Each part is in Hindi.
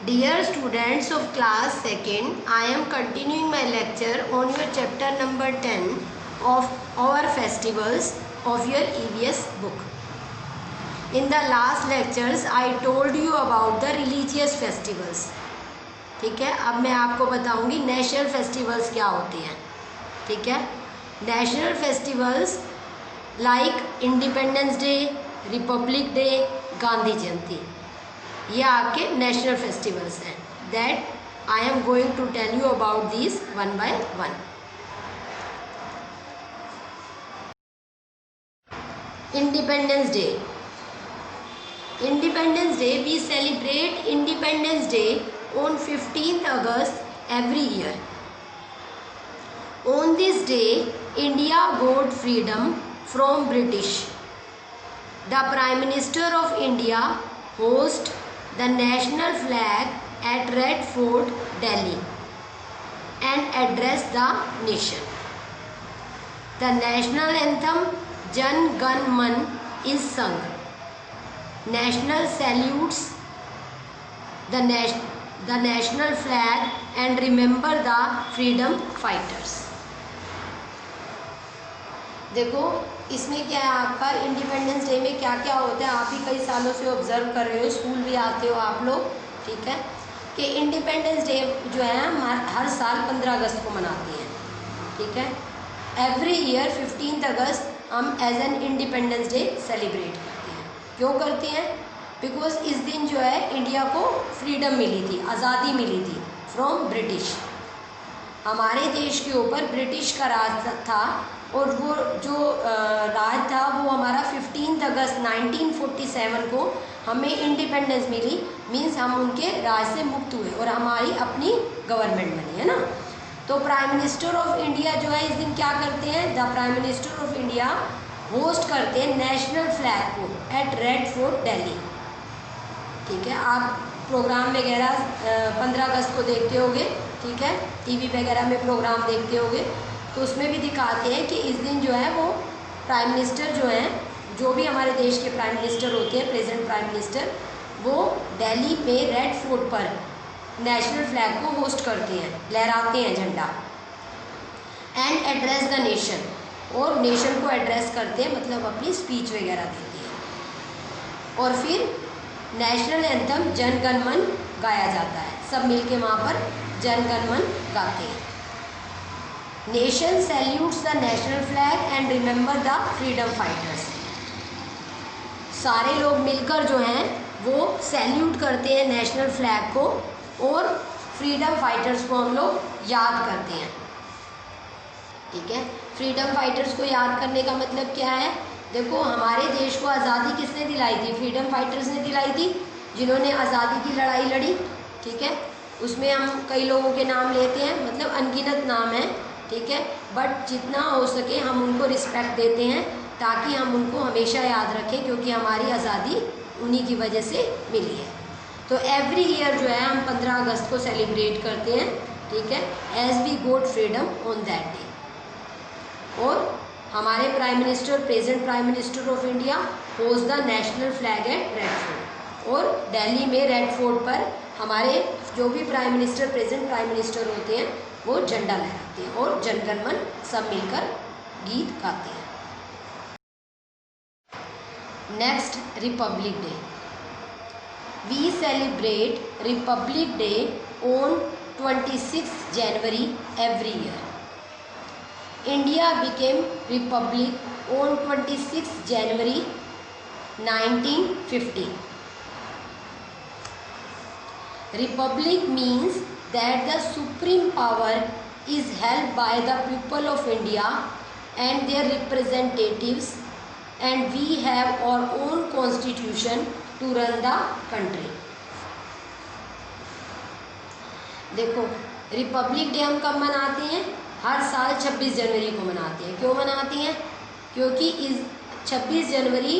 Dear students of class 2nd, I am continuing my lecture on your chapter number 10 of our festivals of your EVS book. In the last lectures, I told you about the religious festivals. ठीक है, अब मैं आपको बताऊंगी नेशनल फेस्टिवल्स क्या होते हैं. ठीक है, national festivals like Independence Day, Republic Day, Gandhi Jayanti, ये आपके नेशनल फेस्टिवल्स हैं. That I am going to tell you about these one by one. Independence Day. Independence Day, we celebrate Independence Day on 15th August every year. On this day, India got freedom from British. The Prime Minister of India hosts the national flag at Red Fort, Delhi, and address the nation. The national anthem Jan Gan Man is sung. National salutes the national flag and remember the freedom fighters. देखो इसमें क्या है, आपका इंडिपेंडेंस डे में क्या क्या होता है आप भी कई सालों से ऑब्जर्व कर रहे हो, स्कूल भी आते हो आप लोग. ठीक है, कि इंडिपेंडेंस डे जो है हम हर साल 15 अगस्त को मनाते हैं. ठीक है, एवरी ईयर 15 अगस्त हम as an Independence Day celebrate करते हैं. क्यों करते हैं? बिकॉज इस दिन जो है इंडिया को फ्रीडम मिली थी, आज़ादी मिली थी फ्रॉम ब्रिटिश. हमारे देश के ऊपर ब्रिटिश का राज था और वो जो राज था वो हमारा 15 अगस्त 1947 को हमें इंडिपेंडेंस मिली. मीन्स हम उनके राज से मुक्त हुए और हमारी अपनी गवर्नमेंट बनी, है ना. तो प्राइम मिनिस्टर ऑफ इंडिया जो है इस दिन क्या करते हैं, the prime minister of India host करते हैं नेशनल फ्लैग को एट रेड फोर्ट दिल्ली. ठीक है, आप प्रोग्राम वगैरह 15 अगस्त को देखते होगे. ठीक है, टीवी वगैरह में प्रोग्राम देखते होगे तो उसमें भी दिखाते हैं कि इस दिन जो है वो प्राइम मिनिस्टर जो हैं, जो भी हमारे देश के प्राइम मिनिस्टर होते हैं, प्रेजेंट प्राइम मिनिस्टर, वो दिल्ली में रेड फोर्ट पर नेशनल फ्लैग को होस्ट करते हैं, लहराते हैं झंडा. एंड एड्रेस द नेशन, और नेशन को एड्रेस करते हैं, मतलब अपनी स्पीच वगैरह देते हैं. और फिर नेशनल एंथम जन गण मन गाया जाता है. सब मिलके वहाँ पर जन गण मन गाते हैं. Nation salutes the national flag and remember the freedom fighters. सारे लोग मिलकर जो हैं वो सैल्यूट करते हैं नेशनल फ्लैग को और फ्रीडम फाइटर्स को हम लोग याद करते हैं. ठीक है, फ्रीडम फाइटर्स को याद करने का मतलब क्या है? देखो हमारे देश को आज़ादी किसने दिलाई थी? फ्रीडम फाइटर्स ने दिलाई थी, जिन्होंने आज़ादी की लड़ाई लड़ी. ठीक है, उसमें हम कई लोगों के नाम लेते हैं, मतलब अनगिनत नाम है. ठीक है, बट जितना हो सके हम उनको रिस्पेक्ट देते हैं ताकि हम उनको हमेशा याद रखें, क्योंकि हमारी आज़ादी उन्हीं की वजह से मिली है. तो एवरी ईयर जो है हम 15 अगस्त को सेलिब्रेट करते हैं. ठीक है, as we got freedom on that day. और हमारे prime minister, present prime minister of India, host the national flag at Red Fort. और दिल्ली में रेड फोर्ट पर हमारे जो भी prime minister, present prime minister होते हैं वो झंडा लहराते हैं और जनगण मन सब मिलकर गीत गाते हैं. Next, Republic Day. We celebrate Republic Day on 26 January every year. India became republic on 26 January 1950. Republic means that the supreme power is held by the people of India and their representatives, and we have our own constitution to run the country. देखो रिपब्लिक डे हम कब मनाते हैं? हर साल 26 जनवरी को मनाते हैं. क्यों मनाते हैं? क्योंकि इस 26 जनवरी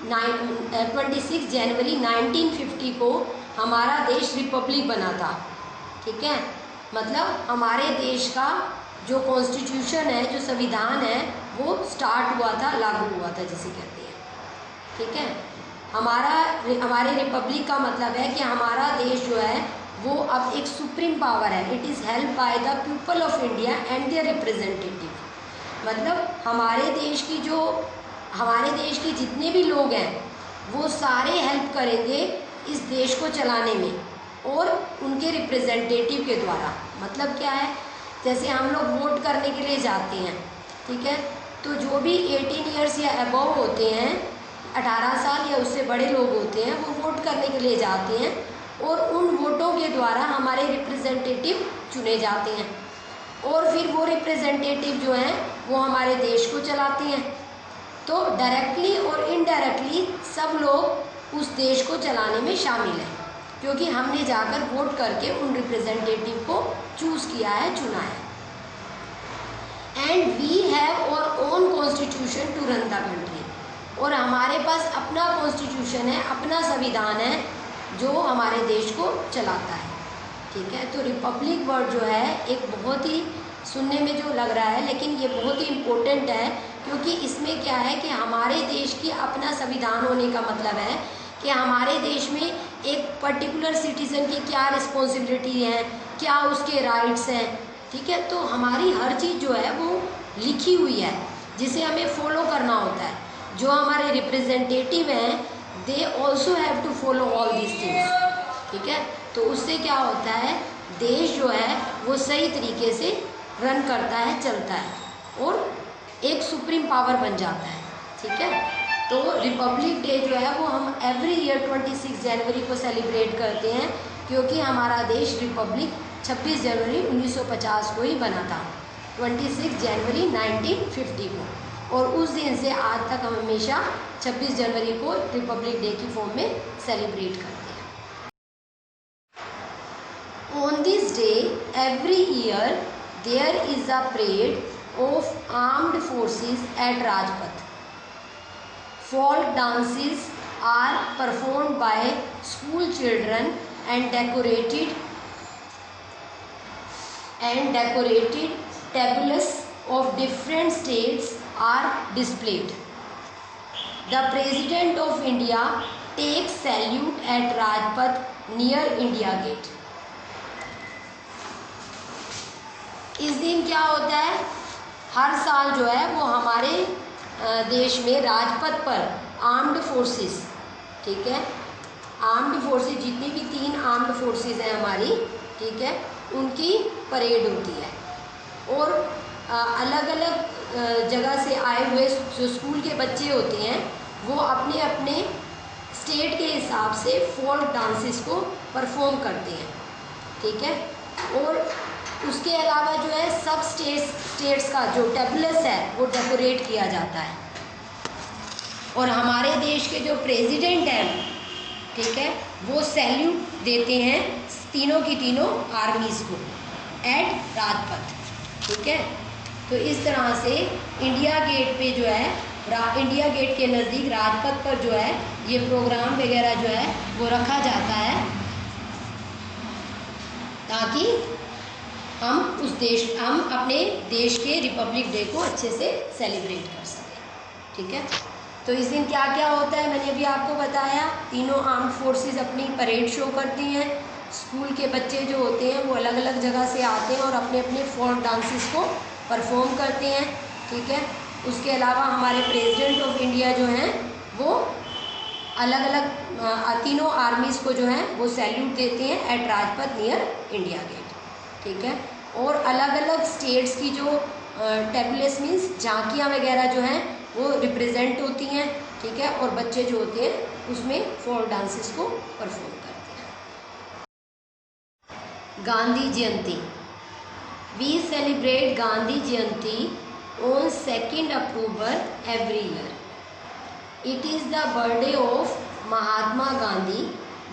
26 जनवरी 1950 को हमारा देश रिपब्लिक बना था. ठीक है, मतलब हमारे देश का जो कॉन्स्टिट्यूशन है, जो संविधान है, वो स्टार्ट हुआ था, लागू हुआ था जिसे कहते हैं. ठीक है, हमारे रिपब्लिक का मतलब है कि हमारा देश जो है वो अब एक सुप्रीम पावर है। It is help by the people of India and their representative. मतलब हमारे देश के जितने भी लोग हैं वो सारे हेल्प करेंगे इस देश को चलाने में और उनके रिप्रेजेंटेटिव के द्वारा। मतलब क्या है, जैसे हम लोग वोट करने के लिए जाते हैं, ठीक है, तो जो भी 18 ईयर्स या अबव होते हैं, 18 साल या उससे बड़े लोग होते हैं, वो वोट करने के लिए जाते हैं और उन वोटों के द्वारा हमारे रिप्रेजेंटेटिव चुने जाते हैं और फिर वो रिप्रेजेंटेटिव जो हैं वो हमारे देश को चलाते हैं। तो डायरेक्टली और इनडायरेक्टली सब लोग उस देश को चलाने में शामिल हैं, क्योंकि हमने जाकर वोट करके उन रिप्रेजेंटेटिव को चूज़ किया है, चुना है। And we have our own constitution to run the country. और हमारे पास अपना कॉन्स्टिट्यूशन है, अपना संविधान है जो हमारे देश को चलाता है, ठीक है। तो रिपब्लिक वर्ड जो है एक बहुत ही सुनने में जो लग रहा है, लेकिन ये बहुत ही इम्पोर्टेंट है, क्योंकि इसमें क्या है कि हमारे देश की अपना संविधान होने का मतलब है कि हमारे देश में एक पर्टिकुलर सिटीज़न की क्या रिस्पॉन्सिबिलिटी है, क्या उसके राइट्स हैं, ठीक है। तो हमारी हर चीज़ जो है वो लिखी हुई है जिसे हमें फॉलो करना होता है। जो हमारे रिप्रेजेंटेटिव हैं they also have to follow all these things, ठीक है। तो उससे क्या होता है, देश जो है वो सही तरीके से रन करता है, चलता है और एक सुप्रीम पावर बन जाता है, ठीक है। तो रिपब्लिक डे जो है वो हम एवरी ईयर 26 जनवरी को सेलिब्रेट करते हैं, क्योंकि हमारा देश रिपब्लिक 26 जनवरी 1950 को ही बना था, 26 जनवरी 1950 को। और उस दिन से आज तक हम हमेशा 26 जनवरी को रिपब्लिक डे की फॉर्म में सेलिब्रेट करते हैं। On this day every year there is a parade of armed forces at Rajpath. Folk dances are performed by school children and decorated tables of different states are displayed. The President of India takes salute at Rajpath near India Gate. इस दिन क्या होता है, हर साल जो है वो हमारे देश में राजपथ पर आर्म्ड फोर्सेस, ठीक है, आर्म्ड फोर्सेस जितनी भी 3 आर्म्ड फोर्सेस हैं हमारी, ठीक है, उनकी परेड होती है। और अलग अलग जगह से आए हुए जो स्कूल के बच्चे होते हैं वो अपने अपने स्टेट के हिसाब से फोल्क डांसेस को परफॉर्म करते हैं, ठीक है। और उसके अलावा जो है सब स्टेट्स का जो टेबल्स है वो डेकोरेट किया जाता है। और हमारे देश के जो प्रेसिडेंट हैं, ठीक है, वो सैल्यूट देते हैं तीनों की तीनों आर्मीज़ को एट राजपथ, ठीक है। तो इस तरह से इंडिया गेट पे जो है, इंडिया गेट के नज़दीक राजपथ पर जो है ये प्रोग्राम वगैरह जो है वो रखा जाता है, ताकि हम अपने देश के रिपब्लिक डे को अच्छे से सेलिब्रेट कर सकें, ठीक है। तो इस दिन क्या क्या होता है मैंने अभी आपको बताया। तीनों आर्म्ड फोर्सेस अपनी परेड शो करती हैं। स्कूल के बच्चे जो होते हैं वो अलग अलग जगह से आते हैं और अपने अपने फोक डांसेस को परफॉर्म करते हैं, ठीक है। उसके अलावा हमारे प्रेसिडेंट ऑफ इंडिया जो हैं वो अलग अलग तीनों आर्मीज़ को जो है वो सैल्यूट देते हैं at Rajpath near India Gate, ठीक है। और अलग अलग स्टेट्स की जो टेबलेस मीन्स झांकियाँ वगैरह जो हैं वो रिप्रेजेंट होती हैं, ठीक है। और बच्चे जो होते हैं उसमें फोक डांसेस को परफॉर्म करते हैं। Gandhi Jayanti, we celebrate Gandhi Jayanti on 2 October every year. It is the birthday of Mahatma Gandhi,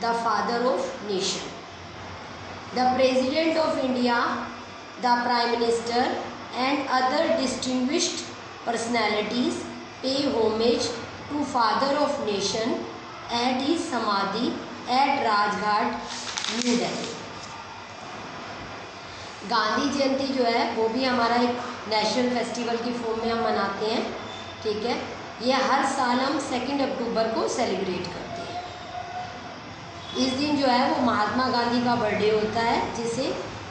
the father of nation. The president of India, the prime minister and other distinguished personalities pay homage to father of nation at his samadhi at Rajghat, New Delhi। Gandhi Jayanti जो है वो भी हमारा एक नेशनल फेस्टिवल की फॉर्म में हम मनाते हैं, ठीक है। ये हर साल हम 2 अक्टूबर को सेलिब्रेट करते हैं। इस दिन जो है वो महात्मा गांधी का बर्थडे होता है,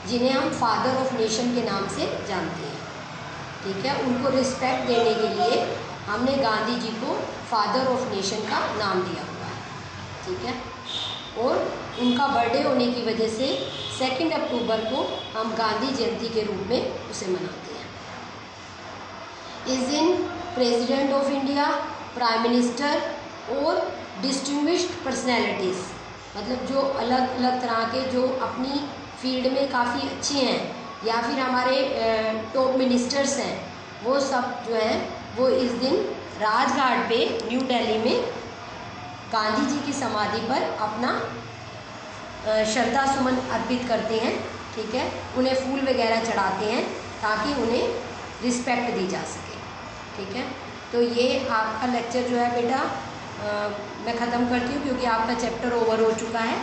जिन्हें हम फादर ऑफ नेशन के नाम से जानते हैं। ठीक है, उनको रिस्पेक्ट देने के लिए हमने गांधी जी को फादर ऑफ नेशन का नाम दिया हुआ है। ठीक है, और उनका बर्थडे होने की वजह से 2 अक्टूबर को हम गांधी जयंती के रूप में उसे मनाते हैं। इस दिन president of India, prime minister और डिस्टिंग्विश्ड पर्सनैलिटीज़, मतलब जो अलग अलग तरह के, जो अपनी फील्ड में काफ़ी अच्छे हैं या फिर हमारे टॉप मिनिस्टर्स हैं, वो सब जो हैं वो इस दिन राजघाट पे न्यू दिल्ली में गांधी जी की समाधि पर अपना श्रद्धा सुमन अर्पित करते हैं। ठीक है, उन्हें फूल वगैरह चढ़ाते हैं ताकि उन्हें रिस्पेक्ट दी जा सके। ठीक है, तो ये आपका लेक्चर जो है बेटा मैं ख़त्म करती हूँ, क्योंकि आपका चैप्टर ओवर हो चुका है।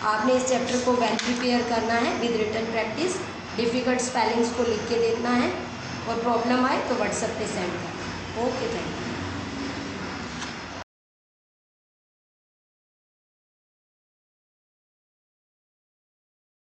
आपने इस चैप्टर को वेल प्रिपेयर करना है with written practice, difficult spellings को लिख के देखना है, और प्रॉब्लम आए तो व्हाट्सएप पे सेंड करना। Okay, thank you.